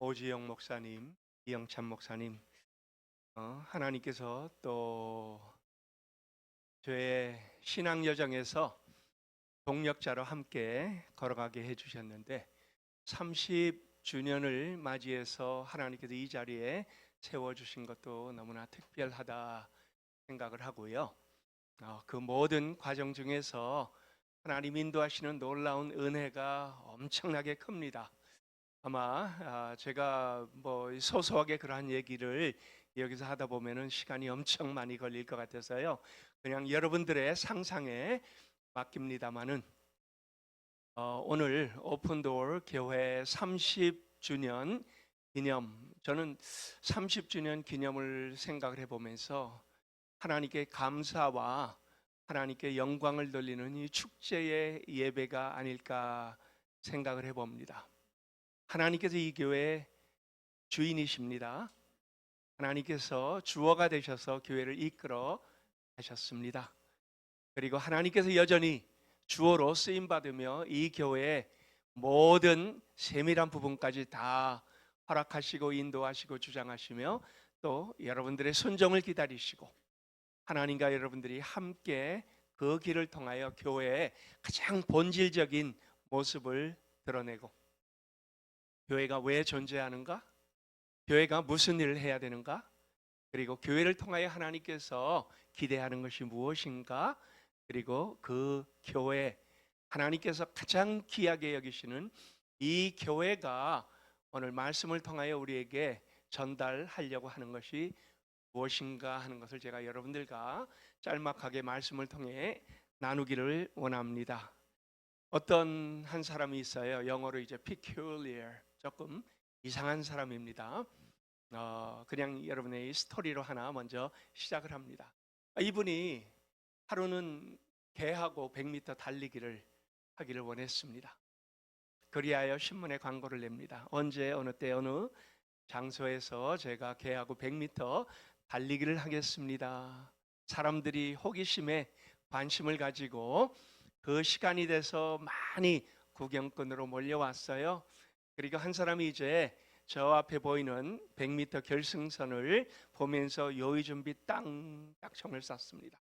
오지영 목사님, 이영찬 목사님, 하나님께서 또 저의 신앙 여정에서 동력자로 함께 걸어가게 해주셨는데 30주년을 맞이해서 하나님께서 이 자리에 세워주신 것도 너무나 특별하다 생각을 하고요. 그 모든 과정 중에서 하나님 인도하시는 놀라운 은혜가 엄청나게 큽니다. 아마 제가 뭐 소소하게 그러한 얘기를 여기서 하다 보면은 시간이 엄청 많이 걸릴 것 같아서요. 그냥 여러분들의 상상에 맡깁니다마는 오늘 오픈도어 교회 30주년 기념, 저는 30주년 기념을 생각을 해보면서 하나님께 감사와 하나님께 영광을 돌리는 이 축제의 예배가 아닐까 생각을 해봅니다. 하나님께서 이 교회의 주인이십니다. 하나님께서 주어가 되셔서 교회를 이끌어 가셨습니다. 그리고 하나님께서 여전히 주어로 쓰임 받으며 이 교회의 모든 세밀한 부분까지 다 허락하시고 인도하시고 주장하시며 또 여러분들의 순종을 기다리시고 하나님과 여러분들이 함께 그 길을 통하여 교회의 가장 본질적인 모습을 드러내고 교회가 왜 존재하는가? 교회가 무슨 일을 해야 되는가? 그리고 교회를 통하여 하나님께서 기대하는 것이 무엇인가? 그리고 그 교회, 하나님께서 가장 귀하게 여기시는 이 교회가 오늘 말씀을 통하여 우리에게 전달하려고 하는 것이 무엇인가 하는 것을 제가 여러분들과 짤막하게 말씀을 통해 나누기를 원합니다. 어떤 한 사람이 있어요. 영어로 이제 peculiar, 조금 이상한 사람입니다. 그냥 여러분의 스토리로 하나 먼저 시작을 합니다. 이분이 하루는 개하고 100m 달리기를 하기를 원했습니다. 그리하여 신문에 광고를 냅니다. 언제 어느 때 어느 장소에서 제가 개하고 100m 달리기를 하겠습니다. 사람들이 호기심에 관심을 가지고 그 시간이 돼서 많이 구경꾼으로 몰려왔어요. 그리고 한 사람이 이제 저 앞에 보이는 100m 결승선을 보면서 요의 준비 딱 총을 쐈습니다.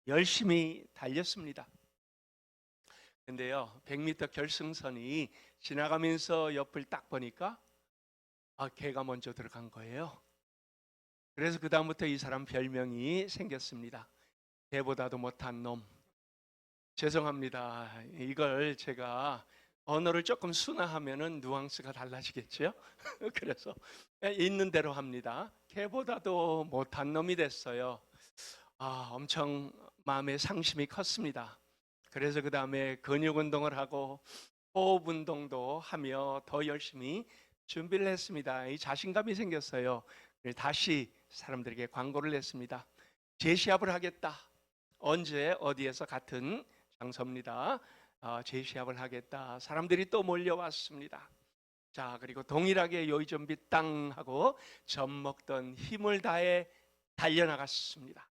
열심히 달렸습니다. 근데요, 100m 결승선이 지나가면서 옆을 딱 보니까 개가 먼저 들어간 거예요. 그래서 그 다음부터 이 사람 별명이 생겼습니다. 개보다도 못한 놈. 죄송합니다. 이걸 제가 언어를 조금 순화하면은 뉘앙스가 달라지겠죠. 그래서 있는 대로 합니다. 개보다도 못한 놈이 됐어요. 엄청 마음의 상심이 컸습니다. 그래서 그 다음에 근육 운동을 하고 호흡 운동도 하며 더 열심히 준비를 했습니다. 이 자신감이 생겼어요. 다시 사람들에게 광고를 냈습니다. 재시합을 하겠다. 언제 어디에서 같은 장소입니다. 재시합을 하겠다. 사람들이 또 몰려왔습니다. 자, 그리고 동일하게 요의준비 땅 하고 젖 먹던 힘을 다해 달려나갔습니다.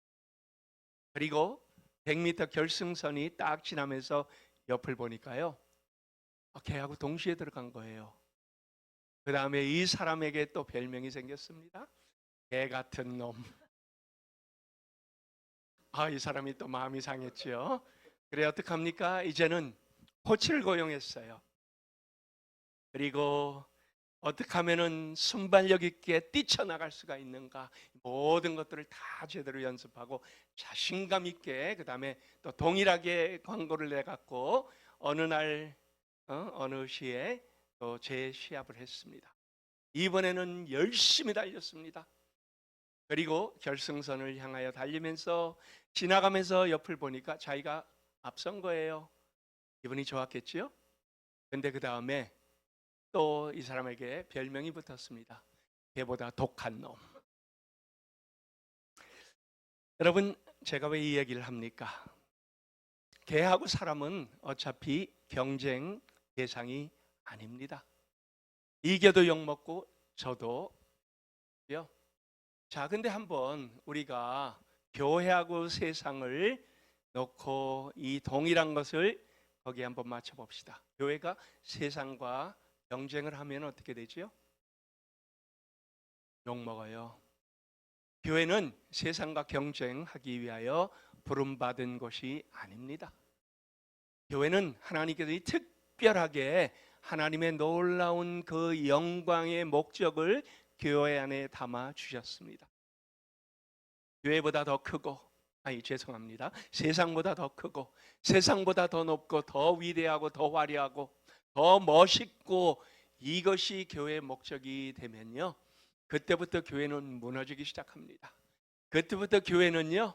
그리고 100m 결승선이 딱 지나면서 옆을 보니까요, 개하고 동시에 들어간 거예요. 그 다음에 이 사람에게 또 별명이 생겼습니다. 개 같은 놈. 이 사람이 또 마음이 상했죠. 그래 어떡합니까? 이제는 코치를 고용했어요. 그리고 어떻게 하면은 순발력 있게 뛰쳐나갈 수가 있는가, 모든 것들을 다 제대로 연습하고 자신감 있게, 그 다음에 또 동일하게 광고를 내갖고 어느 날 어느 시에 또 재시합을 했습니다. 이번에는 열심히 달렸습니다. 그리고 결승선을 향하여 달리면서 지나가면서 옆을 보니까 자기가 앞선 거예요. 기분이 좋았겠지요? 근데 그 다음에 또 이 사람에게 별명이 붙었습니다. 개보다 독한 놈. 여러분, 제가 왜 이 얘기를 합니까? 개하고 사람은 어차피 경쟁 대상이 아닙니다. 이겨도 욕먹고 져도 요. 자, 근데 한번 우리가 교회하고 세상을 놓고 이 동일한 것을 거기에 한번 맞춰 봅시다. 교회가 세상과 경쟁을 하면 어떻게 되죠? 욕먹어요. 교회는 세상과 경쟁하기 위하여 부름받은 곳이 아닙니다. 교회는 하나님께서 특별하게 하나님의 놀라운 그 영광의 목적을 교회 안에 담아 주셨습니다. 교회보다 더 크고, 죄송합니다. 세상보다 더 크고, 세상보다 더 높고, 더 위대하고, 더 화려하고, 더 멋있고, 이것이 교회의 목적이 되면요, 그때부터 교회는 무너지기 시작합니다. 그때부터 교회는요,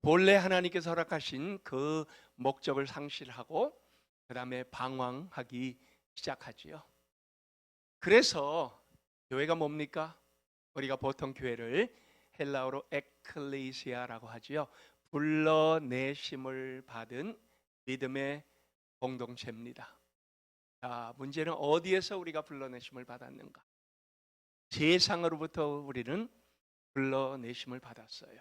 본래 하나님께서 허락하신 그 목적을 상실하고 그 다음에 방황하기 시작하지요. 그래서 교회가 뭡니까? 우리가 보통 교회를 헬라어로 에클레시아라고 하지요. 불러내심을 받은 믿음의 공동체입니다. 자, 문제는 어디에서 우리가 불러내심을 받았는가? 세상으로부터 우리는 불러내심을 받았어요.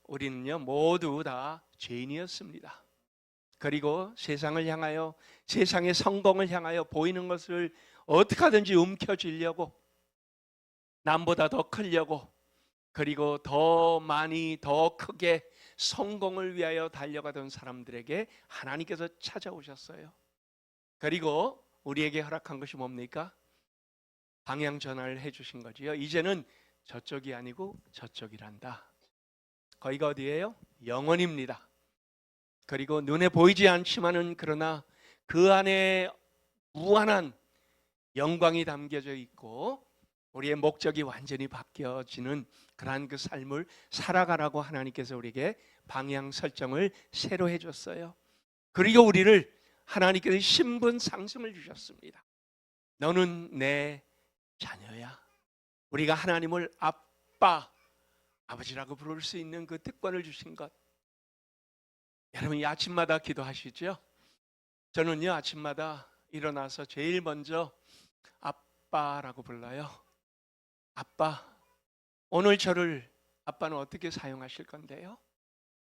우리는요 모두 다 죄인이었습니다. 그리고 세상을 향하여, 세상의 성공을 향하여 보이는 것을 어떻게 하든지 움켜쥐려고, 남보다 더 크려고, 그리고 더 많이 더 크게 성공을 위하여 달려가던 사람들에게 하나님께서 찾아오셨어요. 그리고 우리에게 허락한 것이 뭡니까? 방향 전환을 해주신 거지요. 이제는 저쪽이 아니고 저쪽이란다. 거기가 어디예요? 영원입니다. 그리고 눈에 보이지 않지만은 그러나 그 안에 무한한 영광이 담겨져 있고 우리의 목적이 완전히 바뀌어지는 그러한 그 삶을 살아가라고 하나님께서 우리에게 방향 설정을 새로 해줬어요. 그리고 우리를 하나님께서 신분 상승을 주셨습니다. 너는 내 자녀야. 우리가 하나님을 아빠, 아버지라고 부를 수 있는 그 특권을 주신 것. 여러분, 이 아침마다 기도하시죠? 저는요 아침마다 일어나서 제일 먼저 아빠라고 불러요. 아빠, 오늘 저를 아빠는 어떻게 사용하실 건데요?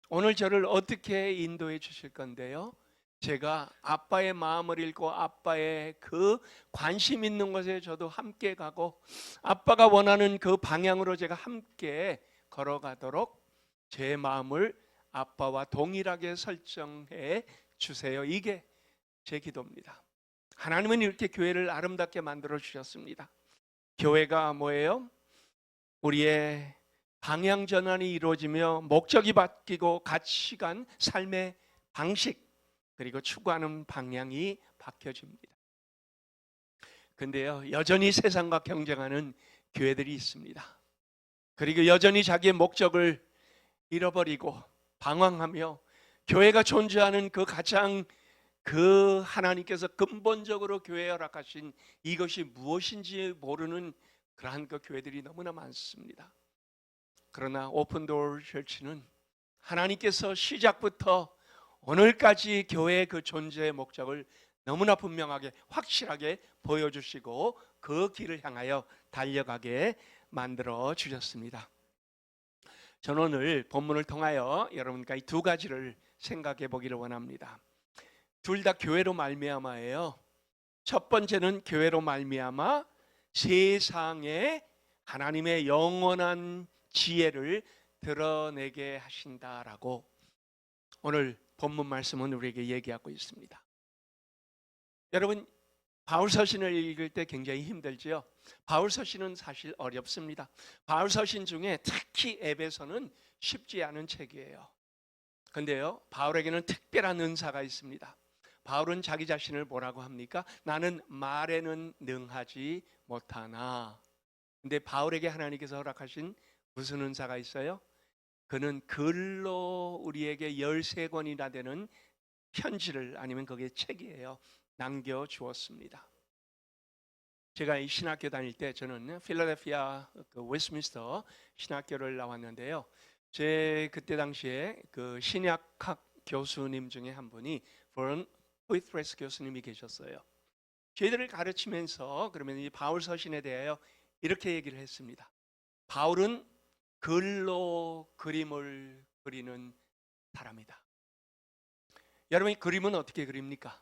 오늘 저를 어떻게 인도해 주실 건데요? 제가 아빠의 마음을 읽고 아빠의 그 관심 있는 것에 저도 함께 가고 아빠가 원하는 그 방향으로 제가 함께 걸어가도록 제 마음을 아빠와 동일하게 설정해 주세요. 이게 제 기도입니다. 하나님은 이렇게 교회를 아름답게 만들어 주셨습니다. 교회가 뭐예요? 우리의 방향 전환이 이루어지며 목적이 바뀌고 가치관, 삶의 방식, 그리고 추구하는 방향이 바뀌어집니다. 근데요, 여전히 세상과 경쟁하는 교회들이 있습니다. 그리고 여전히 자기의 목적을 잃어버리고 방황하며 교회가 존재하는 그 가장 그 하나님께서 근본적으로 교회에 허락하신 이것이 무엇인지 모르는 그러한 그 교회들이 너무나 많습니다. 그러나 오픈도어 처치는 하나님께서 시작부터 오늘까지 교회의 그 존재의 목적을 너무나 분명하게 확실하게 보여주시고 그 길을 향하여 달려가게 만들어 주셨습니다. 저는 오늘 본문을 통하여 여러분과 이 두 가지를 생각해 보기를 원합니다. 둘 다 교회로 말미암아예요. 첫 번째는 교회로 말미암아 세상에 하나님의 영원한 지혜를 드러내게 하신다라고 오늘 본문 말씀은 우리에게 얘기하고 있습니다. 여러분, 바울 서신을 읽을 때 굉장히 힘들지요. 바울 서신은 사실 어렵습니다. 바울 서신 중에 특히 에베소는 쉽지 않은 책이에요. 근데요, 바울에게는 특별한 은사가 있습니다. 바울은 자기 자신을 뭐라고 합니까? 나는 말에는 능하지 못하나. 근데 바울에게 하나님께서 허락하신 무슨 은사가 있어요? 그는 글로 우리에게 13권이나 되는 편지를, 아니면 그게 책이에요, 남겨주었습니다. 제가 이 신학교 다닐 때 저는 필라델피아 그 웨스트민스터 신학교를 나왔는데요. 제 그때 당시에 그 신약학 교수님 중에 한 분이 버런 호이트레스 교수님이 계셨어요. 저희들을 가르치면서 그러면 이 바울 서신에 대하여 이렇게 얘기를 했습니다. 바울은 글로 그림을 그리는 사람이다. 여러분, 그림은 어떻게 그립니까?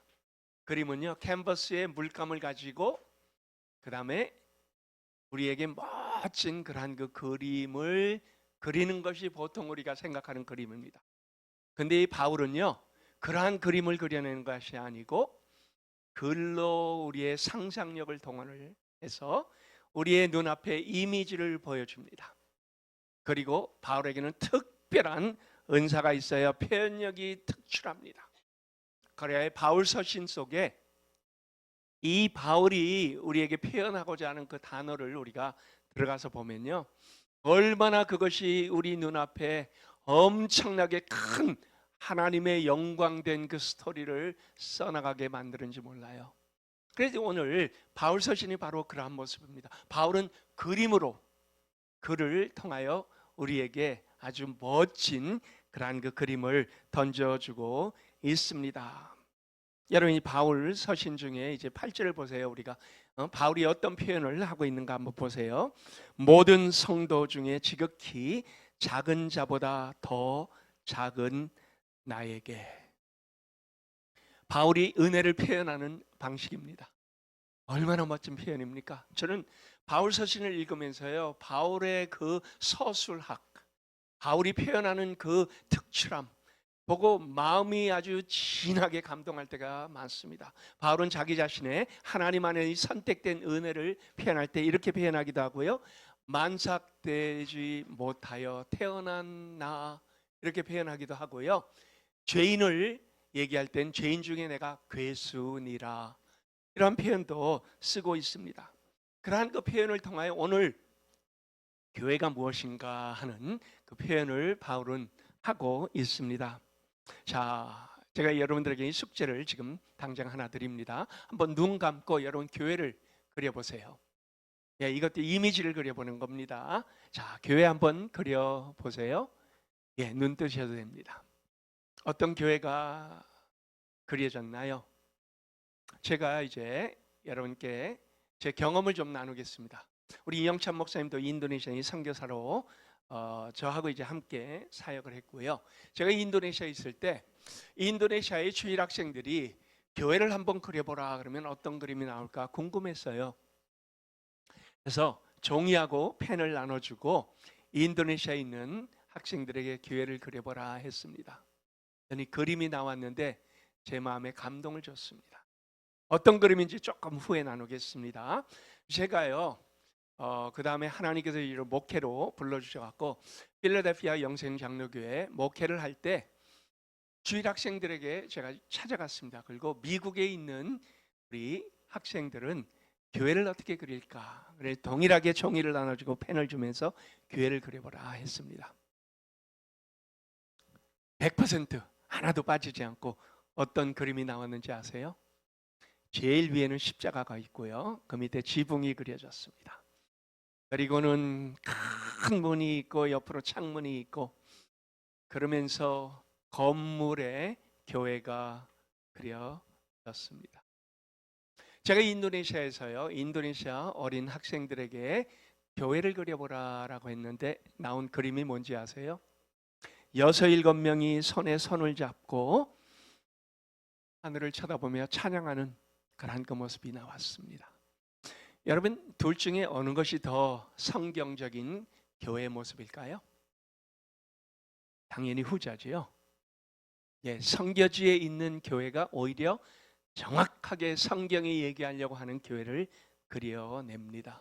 그림은요, 캔버스에 물감을 가지고 그 다음에 우리에게 멋진 그러한 그 그림을 그리는 것이 보통 우리가 생각하는 그림입니다. 근데 이 바울은요, 그러한 그림을 그려내는 것이 아니고 글로 우리의 상상력을 동원을 해서 우리의 눈앞에 이미지를 보여줍니다. 그리고 바울에게는 특별한 은사가 있어야 표현력이 특출합니다. 그래야 바울 서신 속에 이 바울이 우리에게 표현하고자 하는 그 단어를 우리가 들어가서 보면요, 얼마나 그것이 우리 눈앞에 엄청나게 큰 하나님의 영광된 그 스토리를 써나가게 만드는지 몰라요. 그래서 오늘 바울 서신이 바로 그러한 모습입니다. 바울은 그림으로 글을 통하여 우리에게 아주 멋진 그러한 그 그림을 던져주고 있습니다. 여러분이 바울 서신 중에 이제 8절을 보세요. 우리가 바울이 어떤 표현을 하고 있는가 한번 보세요. 모든 성도 중에 지극히 작은 자보다 더 작은 나에게. 바울이 은혜를 표현하는 방식입니다. 얼마나 멋진 표현입니까? 저는 바울 서신을 읽으면서요, 바울의 그 서술학, 바울이 표현하는 그 특출함 보고 마음이 아주 진하게 감동할 때가 많습니다. 바울은 자기 자신의 하나님 안에 선택된 은혜를 표현할 때 이렇게 표현하기도 하고요. 만삭되지 못하여 태어난 나, 이렇게 표현하기도 하고요. 죄인을 얘기할 땐 죄인 중에 내가 괴수니라, 이런 표현도 쓰고 있습니다. 그러한 그 표현을 통하여 오늘 교회가 무엇인가 하는 그 표현을 바울은 하고 있습니다. 자, 제가 여러분들에게 이 숙제를 지금 당장 하나 드립니다. 한번 눈 감고 여러분 교회를 그려보세요. 예, 이것도 이미지를 그려보는 겁니다. 자, 교회 한번 그려보세요. 예, 눈 뜨셔도 됩니다. 어떤 교회가 그려졌나요? 제가 이제 여러분께 제 경험을 좀 나누겠습니다. 우리 이영찬 목사님도 인도네시아의 선교사로 저하고 이제 함께 사역을 했고요. 제가 인도네시아에 있을 때 인도네시아의 주일 학생들이 교회를 한번 그려보라 그러면 어떤 그림이 나올까 궁금했어요. 그래서 종이하고 펜을 나눠주고 인도네시아에 있는 학생들에게 교회를 그려보라 했습니다. 그러니 그림이 나왔는데 제 마음에 감동을 줬습니다. 어떤 그림인지 조금 후에 나누겠습니다. 제가요, 그 다음에 하나님께서 이를 목회로 불러주셔갖고 필라델피아 영생장로교회 목회를 할 때 주일 학생들에게 제가 찾아갔습니다. 그리고 미국에 있는 우리 학생들은 교회를 어떻게 그릴까? 그래서 동일하게 종이를 나눠주고 펜을 주면서 교회를 그려보라 했습니다. 100% 하나도 빠지지 않고 어떤 그림이 나왔는지 아세요? 제일 위에는 십자가가 있고요. 그 밑에 지붕이 그려졌습니다. 그리고는 큰 문이 있고 옆으로 창문이 있고 그러면서 건물에 교회가 그려졌습니다. 제가 인도네시아에서요, 인도네시아 어린 학생들에게 교회를 그려보라라고 했는데 나온 그림이 뭔지 아세요? 6, 7명이 손에 손을 잡고 하늘을 쳐다보며 찬양하는 그런 그 모습이 나왔습니다. 여러분, 둘 중에 어느 것이 더 성경적인 교회의 모습일까요? 당연히 후자지요. 예, 성교지에 있는 교회가 오히려 정확하게 성경이 얘기하려고 하는 교회를 그려냅니다.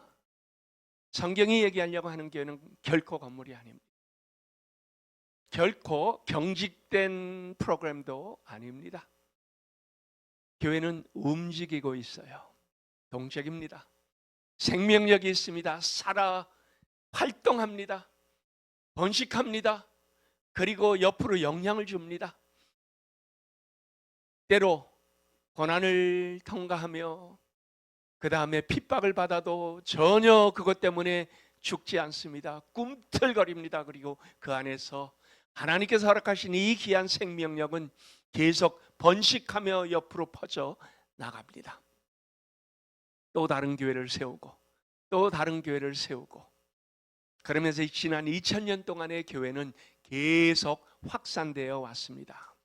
성경이 얘기하려고 하는 교회는 결코 건물이 아닙니다. 결코 경직된 프로그램도 아닙니다. 교회는 움직이고 있어요. 동적입니다. 생명력이 있습니다. 살아 활동합니다. 번식합니다. 그리고 옆으로 영향을 줍니다. 때로 고난을 통과하며 그 다음에 핍박을 받아도 전혀 그것 때문에 죽지 않습니다. 꿈틀거립니다. 그리고 그 안에서 하나님께서 허락하신 이 귀한 생명력은 계속 번식하며 옆으로 퍼져 나갑니다. 또 다른 교회를 세우고 또 다른 교회를 세우고 그러면서 지난 2000년 동안의 교회는 계속 확산되어 왔습니다.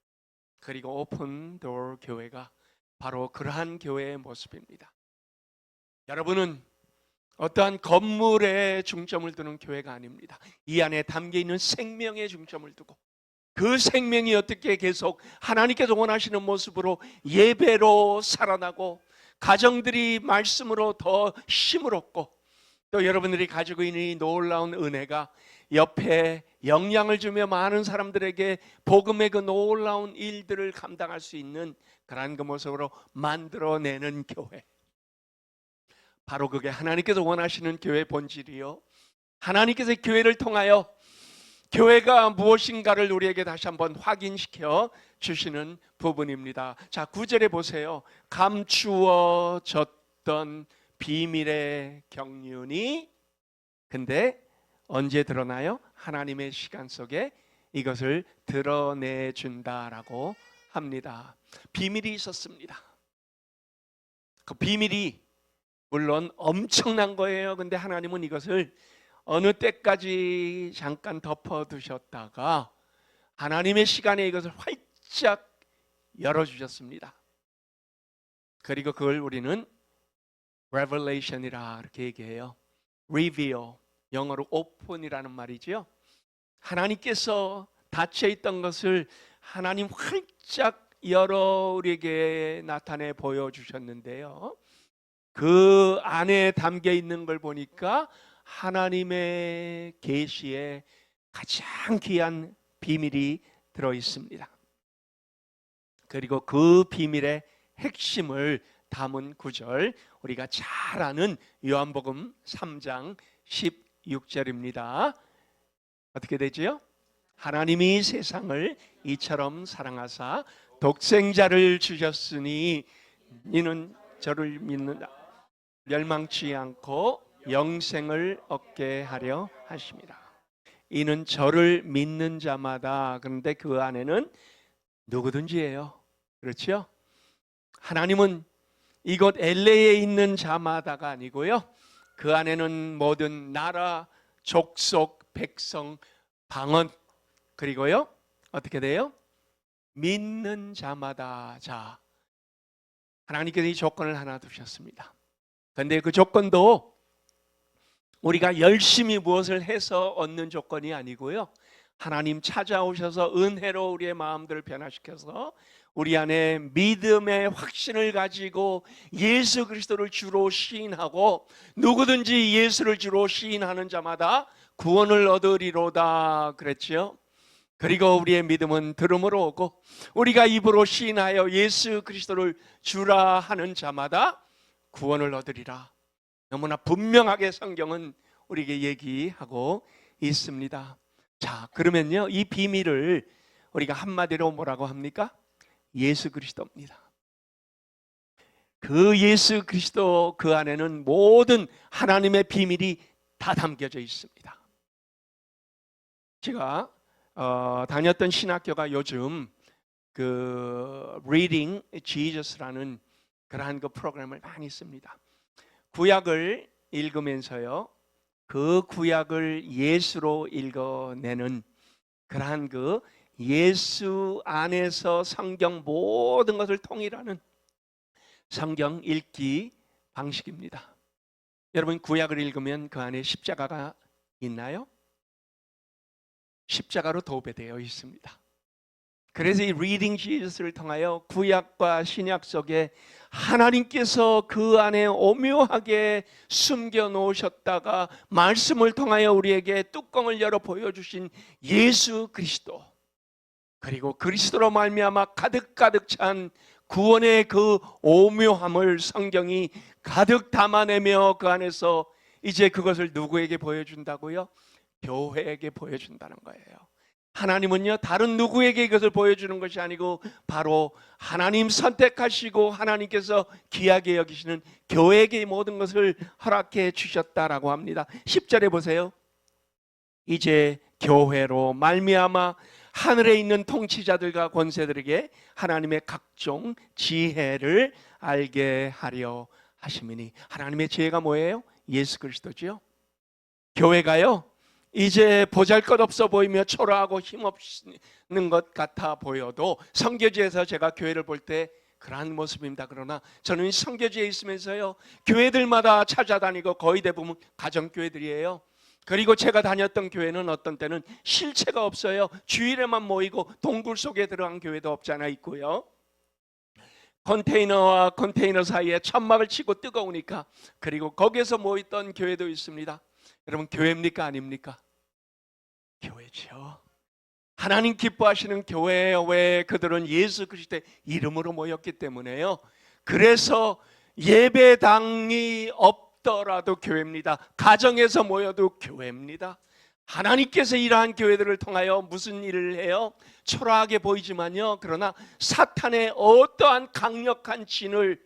그리고 오픈도어 교회가 바로 그러한 교회의 모습입니다. 여러분은 어떠한 건물에 중점을 두는 교회가 아닙니다. 이 안에 담겨 있는 생명에 중점을 두고 그 생명이 어떻게 계속 하나님께서 원하시는 모습으로 예배로 살아나고 가정들이 말씀으로 더 힘을 얻고 또 여러분들이 가지고 있는 이 놀라운 은혜가 옆에 영향을 주며 많은 사람들에게 복음의 그 놀라운 일들을 감당할 수 있는 그러한 그 모습으로 만들어내는 교회, 바로 그게 하나님께서 원하시는 교회의 본질이요, 하나님께서 교회를 통하여 교회가 무엇인가를 우리에게 다시 한번 확인시켜 주시는 부분입니다. 자, 9절에 보세요. 감추어졌던 비밀의 경륜이 근데 언제 드러나요? 하나님의 시간 속에 이것을 드러내 준다라고 합니다. 비밀이 있었습니다. 그 비밀이 물론 엄청난 거예요. 근데 하나님은 이것을 어느 때까지 잠깐 덮어두셨다가 하나님의 시간에 이것을 활짝 열어주셨습니다. 그리고 그걸 우리는 Revelation이라 이렇게 얘기해요. Reveal, 영어로 open이라는 말이죠. 하나님께서 닫혀있던 것을 하나님 활짝 열어 우리에게 나타내 보여주셨는데요, 그 안에 담겨 있는 걸 보니까 하나님의 계시에 가장 귀한 비밀이 들어 있습니다. 그리고 그 비밀의 핵심을 담은 구절, 우리가 잘 아는 요한복음 3장 16절입니다. 어떻게 되지요? 하나님이 세상을 이처럼 사랑하사 독생자를 주셨으니 이는 저를 믿는 멸망치 않고 영생을 얻게 하려 하십니다. 이는 저를 믿는 자마다. 그런데 그 안에는 누구든지예요. 그렇죠? 하나님은 이곳 LA에 있는 자마다가 아니고요, 그 안에는 모든 나라, 족속, 백성, 방언, 그리고요 어떻게 돼요? 믿는 자마다. 자, 하나님께서 이 조건을 하나 두셨습니다. 그런데 그 조건도 우리가 열심히 무엇을 해서 얻는 조건이 아니고요, 하나님 찾아오셔서 은혜로 우리의 마음들을 변화시켜서 우리 안에 믿음의 확신을 가지고 예수 그리스도를 주로 시인하고 누구든지 예수를 주로 시인하는 자마다 구원을 얻으리로다 그랬죠. 그리고 우리의 믿음은 들음으로 오고 우리가 입으로 시인하여 예수 그리스도를 주라 하는 자마다 구원을 얻으리라. 너무나 분명하게 성경은 우리에게 얘기하고 있습니다. 자, 그러면요, 이 비밀을 우리가 한마디로 뭐라고 합니까? 예수 그리스도입니다. 그 예수 그리스도, 그 안에는 모든 하나님의 비밀이 다 담겨져 있습니다. 제가 다녔던 신학교가 요즘 그 Reading Jesus라는 그러한 그 프로그램을 많이 씁니다. 구약을 읽으면서요, 그 구약을 예수로 읽어내는 그러한 그 예수 안에서 성경 모든 것을 통일하는 성경 읽기 방식입니다. 여러분, 구약을 읽으면 그 안에 십자가가 있나요? 십자가로 도배되어 있습니다. 그래서 이 Reading Jesus를 통하여 구약과 신약 속에 하나님께서 그 안에 오묘하게 숨겨 놓으셨다가 말씀을 통하여 우리에게 뚜껑을 열어 보여주신 예수 그리스도, 그리고 그리스도로 말미암아 가득가득 찬 구원의 그 오묘함을 성경이 가득 담아내며 그 안에서 이제 그것을 누구에게 보여준다고요? 교회에게 보여준다는 거예요. 하나님은요, 다른 누구에게 이것을 보여주는 것이 아니고 바로 하나님 선택하시고 하나님께서 귀하게 여기시는 교회에게 모든 것을 허락해 주셨다라고 합니다. 10절에 보세요. 이제 교회로 말미암아 하늘에 있는 통치자들과 권세들에게 하나님의 각종 지혜를 알게 하려 하심이니. 하나님의 지혜가 뭐예요? 예수 그리스도죠. 교회가요, 이제 보잘것없어 보이며 초라하고 힘없는 것 같아 보여도, 성교지에서 제가 교회를 볼 때 그러한 모습입니다. 그러나 저는 성교지에 있으면서요, 교회들마다 찾아다니고 거의 대부분 가정교회들이에요. 그리고 제가 다녔던 교회는 어떤 때는 실체가 없어요. 주일에만 모이고 동굴 속에 들어간 교회도 없지 않아 있고요. 컨테이너와 컨테이너 사이에 천막을 치고 뜨거우니까, 그리고 거기에서 모였던 교회도 있습니다. 여러분, 교회입니까 아닙니까? 교회죠. 하나님 기뻐하시는 교회예요. 왜? 그들은 예수 그리스도의 이름으로 모였기 때문에요. 그래서 예배당이 없더라도 교회입니다. 가정에서 모여도 교회입니다. 하나님께서 이러한 교회들을 통하여 무슨 일을 해요? 초라하게 보이지만요, 그러나 사탄의 어떠한 강력한 진을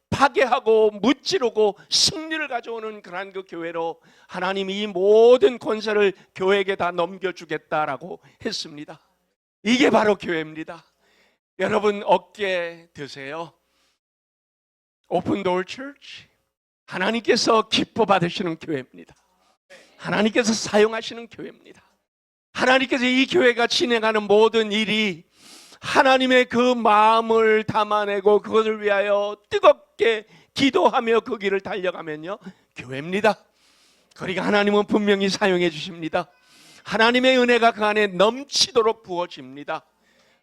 파괴하고 무찌르고 승리를 가져오는 그러한 그 교회로 하나님이 이 모든 권세를 교회에게 다 넘겨주겠다라고 했습니다. 이게 바로 교회입니다. 여러분, 어깨 드세요. 오픈도어 처치, 하나님께서 기뻐 받으시는 교회입니다. 하나님께서 사용하시는 교회입니다. 하나님께서 이 교회가 진행하는 모든 일이 하나님의 그 마음을 담아내고 그것을 위하여 뜨겁게 기도하며 그 길을 달려가면요, 교회입니다. 그러니까 하나님은 분명히 사용해 주십니다. 하나님의 은혜가 그 안에 넘치도록 부어집니다.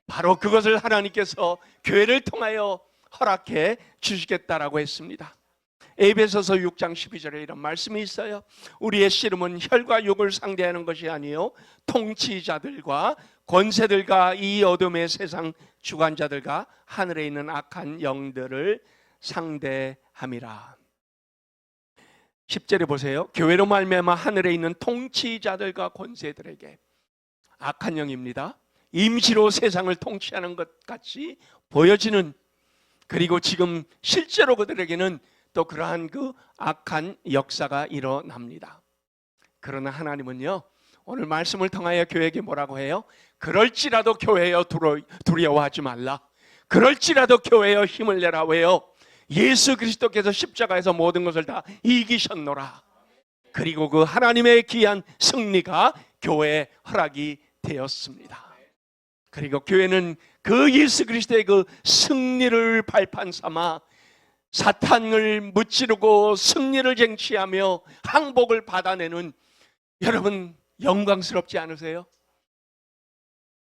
바로 그것을 하나님께서 교회를 통하여 허락해 주시겠다라고 했습니다. 에베소서 6장 12절에 이런 말씀이 있어요. 우리의 씨름은 혈과 육을 상대하는 것이 아니요 통치자들과 권세들과 이 어둠의 세상 주관자들과 하늘에 있는 악한 영들을 상대함이라. 10절에 보세요. 교회로 말미암아 하늘에 있는 통치자들과 권세들에게, 악한 영입니다. 임시로 세상을 통치하는 것 같이 보여지는, 그리고 지금 실제로 그들에게는 또 그러한 그 악한 역사가 일어납니다. 그러나 하나님은요, 오늘 말씀을 통하여 교회에게 뭐라고 해요? 그럴지라도 교회여 두려워하지 말라. 그럴지라도 교회여 힘을 내라. 왜요? 예수 그리스도께서 십자가에서 모든 것을 다 이기셨노라. 그리고 그 하나님의 귀한 승리가 교회에 허락이 되었습니다. 그리고 교회는 그 예수 그리스도의 그 승리를 발판 삼아 사탄을 무찌르고 승리를 쟁취하며 항복을 받아내는, 여러분 영광스럽지 않으세요?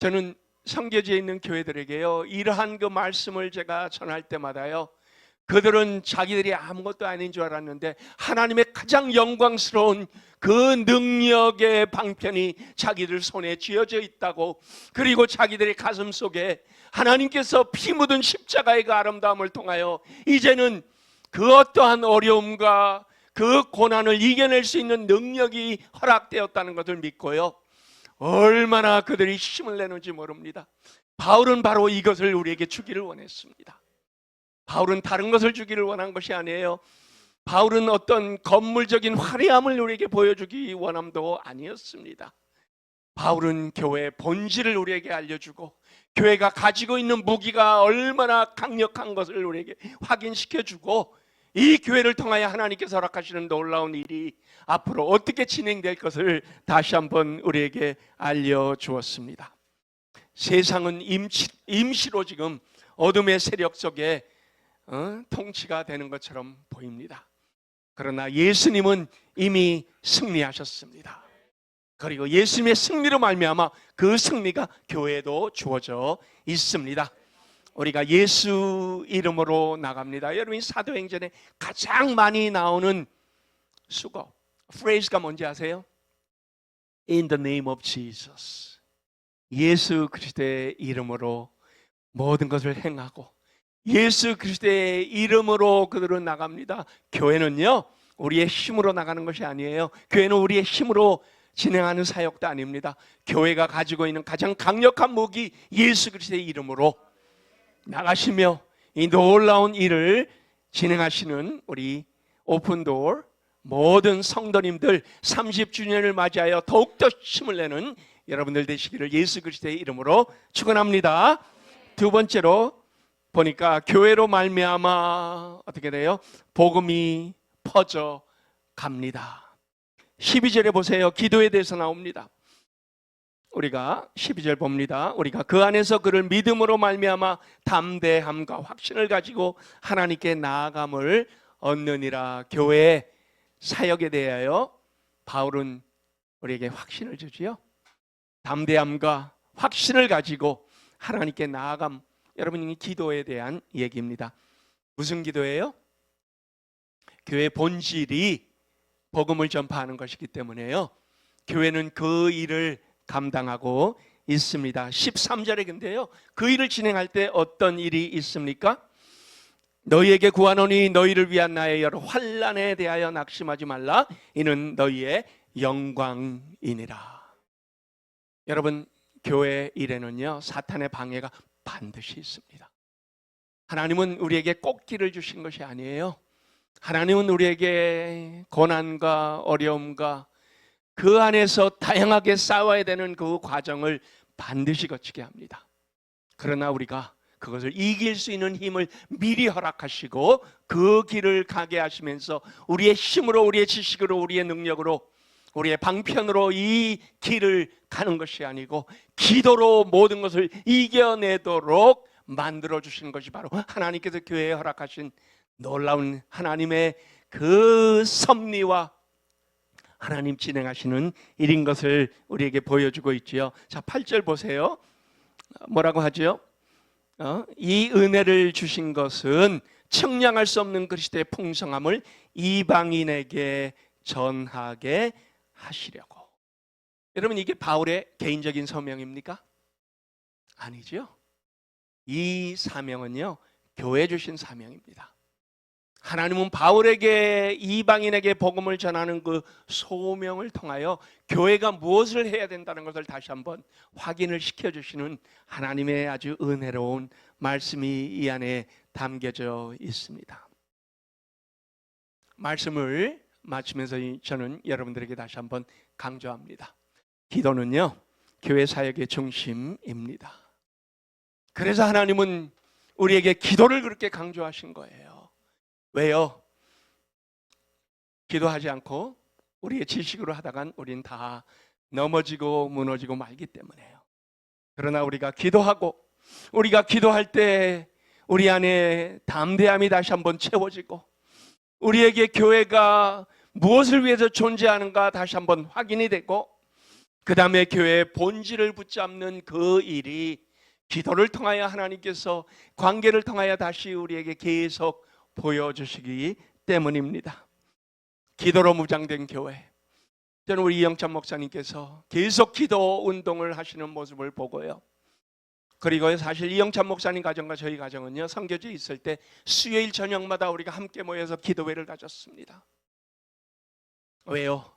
저는 성교지에 있는 교회들에게요, 이러한 그 말씀을 제가 전할 때마다요, 그들은 자기들이 아무것도 아닌 줄 알았는데 하나님의 가장 영광스러운 그 능력의 방편이 자기들 손에 쥐어져 있다고, 그리고 자기들의 가슴 속에 하나님께서 피 묻은 십자가의 그 아름다움을 통하여 이제는 그 어떠한 어려움과 그 고난을 이겨낼 수 있는 능력이 허락되었다는 것을 믿고요, 얼마나 그들이 힘을 내는지 모릅니다. 바울은 바로 이것을 우리에게 주기를 원했습니다. 바울은 다른 것을 주기를 원한 것이 아니에요. 바울은 어떤 건물적인 화려함을 우리에게 보여주기 원함도 아니었습니다. 바울은 교회의 본질을 우리에게 알려주고, 교회가 가지고 있는 무기가 얼마나 강력한 것을 우리에게 확인시켜주고, 이 교회를 통하여 하나님께서 허락하시는 놀라운 일이 앞으로 어떻게 진행될 것을 다시 한번 우리에게 알려주었습니다. 세상은 임시로 지금 어둠의 세력 속에 통치가 되는 것처럼 보입니다. 그러나 예수님은 이미 승리하셨습니다. 그리고 예수님의 승리로 말미암아 그 승리가 교회에도 주어져 있습니다. 우리가 예수 이름으로 나갑니다. 여러분, 사도행전에 가장 많이 나오는 수거, 프레이즈가 뭔지 아세요? In the name of Jesus. 예수 그리스도의 이름으로 모든 것을 행하고 예수 그리스도의 이름으로 그들은 나갑니다. 교회는요, 우리의 힘으로 나가는 것이 아니에요. 교회는 우리의 힘으로 진행하는 사역도 아닙니다. 교회가 가지고 있는 가장 강력한 무기 예수 그리스도의 이름으로 나가시며 이 놀라운 일을 진행하시는 우리 오픈도어 모든 성도님들 30주년을 맞이하여 더욱더 힘을 내는 여러분들 되시기를 예수 그리스도의 이름으로 축원합니다. 두 번째로 보니까 교회로 말미암아 어떻게 돼요? 복음이 퍼져 갑니다. 12절에 보세요. 기도에 대해서 나옵니다. 우리가 12절 봅니다. 우리가 그 안에서 그를 믿음으로 말미암아 담대함과 확신을 가지고 하나님께 나아감을 얻느니라. 교회 사역에 대하여 바울은 우리에게 확신을 주지요. 담대함과 확신을 가지고 하나님께 나아감. 여러분, 이 기도에 대한 얘기입니다. 무슨 기도예요? 교회 본질이 복음을 전파하는 것이기 때문에요. 교회는 그 일을 감당하고 있습니다. 13절에 근데요, 그 일을 진행할 때 어떤 일이 있습니까? 너희에게 구하노니 너희를 위한 나의 여러 환난에 대하여 낙심하지 말라. 이는 너희의 영광이니라. 여러분, 교회 일에는요, 사탄의 방해가 반드시 있습니다. 하나님은 우리에게 꽃길을 주신 것이 아니에요. 하나님은 우리에게 고난과 어려움과 그 안에서 다양하게 싸워야 되는 그 과정을 반드시 거치게 합니다. 그러나 우리가 그것을 이길 수 있는 힘을 미리 허락하시고 그 길을 가게 하시면서 우리의 힘으로, 우리의 지식으로, 우리의 능력으로, 우리의 방편으로 이 길을 가는 것이 아니고 기도로 모든 것을 이겨내도록 만들어 주시는 것이 바로 하나님께서 교회에 허락하신 놀라운 하나님의 그 섭리와 하나님 진행하시는 일인 것을 우리에게 보여주고 있지요. 자, 8절 보세요. 뭐라고 하죠? 이 은혜를 주신 것은 측량할 수 없는 그리스도의 풍성함을 이방인에게 전하게 하시려고. 여러분, 이게 바울의 개인적인 사명입니까? 아니죠. 이 사명은요, 교회 주신 사명입니다. 하나님은 바울에게, 이방인에게 복음을 전하는 그 소명을 통하여 교회가 무엇을 해야 된다는 것을 다시 한번 확인을 시켜주시는 하나님의 아주 은혜로운 말씀이 이 안에 담겨져 있습니다. 말씀을 마치면서 저는 여러분들에게 다시 한번 강조합니다. 기도는요, 교회 사역의 중심입니다. 그래서 하나님은 우리에게 기도를 그렇게 강조하신 거예요. 왜요? 기도하지 않고 우리의 지식으로 하다간 우린 다 넘어지고 무너지고 말기 때문에요. 그러나 우리가 기도하고, 우리가 기도할 때 우리 안에 담대함이 다시 한번 채워지고, 우리에게 교회가 무엇을 위해서 존재하는가 다시 한번 확인이 되고, 그 다음에 교회의 본질을 붙잡는 그 일이 기도를 통하여 하나님께서, 관계를 통하여 다시 우리에게 계속 보여주시기 때문입니다. 기도로 무장된 교회. 저는 우리 이영찬 목사님께서 계속 기도 운동을 하시는 모습을 보고요. 그리고 사실 이영찬 목사님 가정과 저희 가정은요, 선교지에 있을 때 수요일 저녁마다 우리가 함께 모여서 기도회를 가졌습니다. 왜요?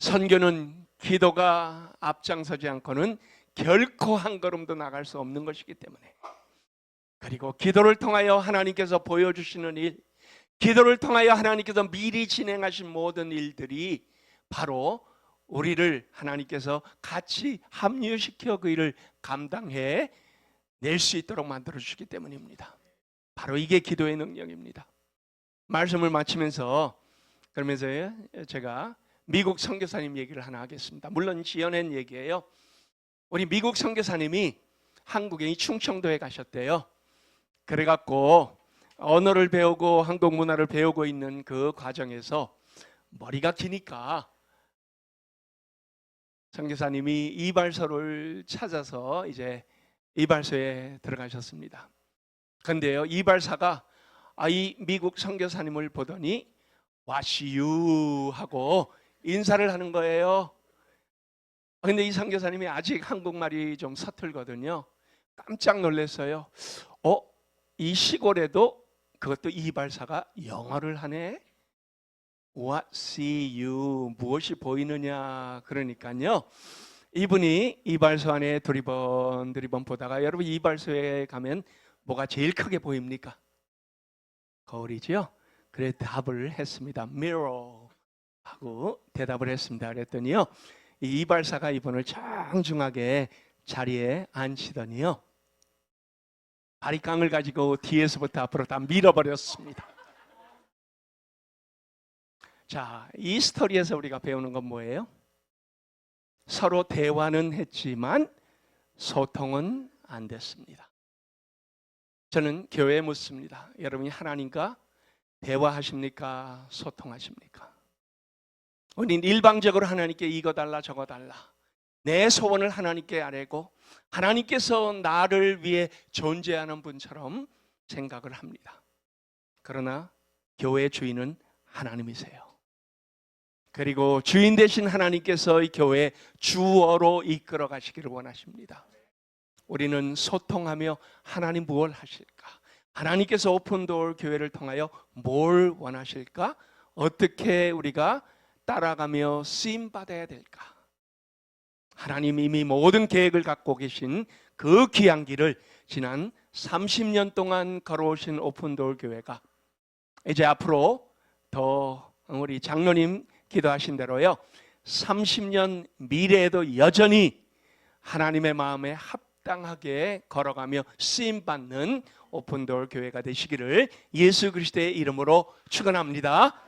선교는 기도가 앞장서지 않고는 결코 한 걸음도 나갈 수 없는 것이기 때문에. 그리고 기도를 통하여 하나님께서 보여주시는 일, 기도를 통하여 하나님께서 미리 진행하신 모든 일들이 바로 우리를 하나님께서 같이 합류시켜 그 일을 감당해 낼 수 있도록 만들어주시기 때문입니다. 바로 이게 기도의 능력입니다. 말씀을 마치면서, 그러면서 제가 미국 선교사님 얘기를 하나 하겠습니다. 물론 지어낸 얘기예요. 우리 미국 선교사님이 한국의 충청도에 가셨대요. 그래갖고 언어를 배우고 한국 문화를 배우고 있는 그 과정에서 머리가 기니까 선교사님이 이발소를 찾아서 이제 이발소에 들어가셨습니다. 근데요, 이발사가 이 미국 선교사님을 보더니 와시유 하고 인사를 하는 거예요. 근데 이 선교사님이 아직 한국말이 좀 서툴거든요. 깜짝 놀랐어요. 이 시골에도 그것도 이발사가 영어를 하네? What see you? 무엇이 보이느냐? 그러니까요, 이분이 이발소 안에 두리번 보다가, 여러분 이발소에 가면 뭐가 제일 크게 보입니까? 거울이죠? 그래 답을 했습니다. Mirror 하고 대답을 했습니다. 그랬더니요, 이 이발사가 이분을 정중하게 자리에 앉히더니요, 바리깡을 가지고 뒤에서부터 앞으로 다 밀어버렸습니다. 자, 이 스토리에서 우리가 배우는 건 뭐예요? 서로 대화는 했지만 소통은 안 됐습니다. 저는 교회에 묻습니다. 여러분이 하나님과 대화하십니까? 소통하십니까? 우리는 일방적으로 하나님께 이거 달라 저거 달라, 내 소원을 하나님께 아뢰고 하나님께서 나를 위해 존재하는 분처럼 생각을 합니다. 그러나 교회의 주인은 하나님이세요. 그리고 주인 되신 하나님께서 이 교회 주어로 이끌어 가시기를 원하십니다. 우리는 소통하며 하나님 무엇 하실까? 하나님께서 오픈도어 교회를 통하여 뭘 원하실까? 어떻게 우리가 따라가며 쓰임받아야 될까? 하나님 이미 모든 계획을 갖고 계신 그 귀한 길을 지난 30년 동안 걸어오신 오픈도어 교회가 이제 앞으로 더 우리 장로님 기도하신 대로요, 30년 미래에도 여전히 하나님의 마음에 합당하게 걸어가며 쓰임받는 오픈도어 교회가 되시기를 예수 그리스도의 이름으로 축원합니다.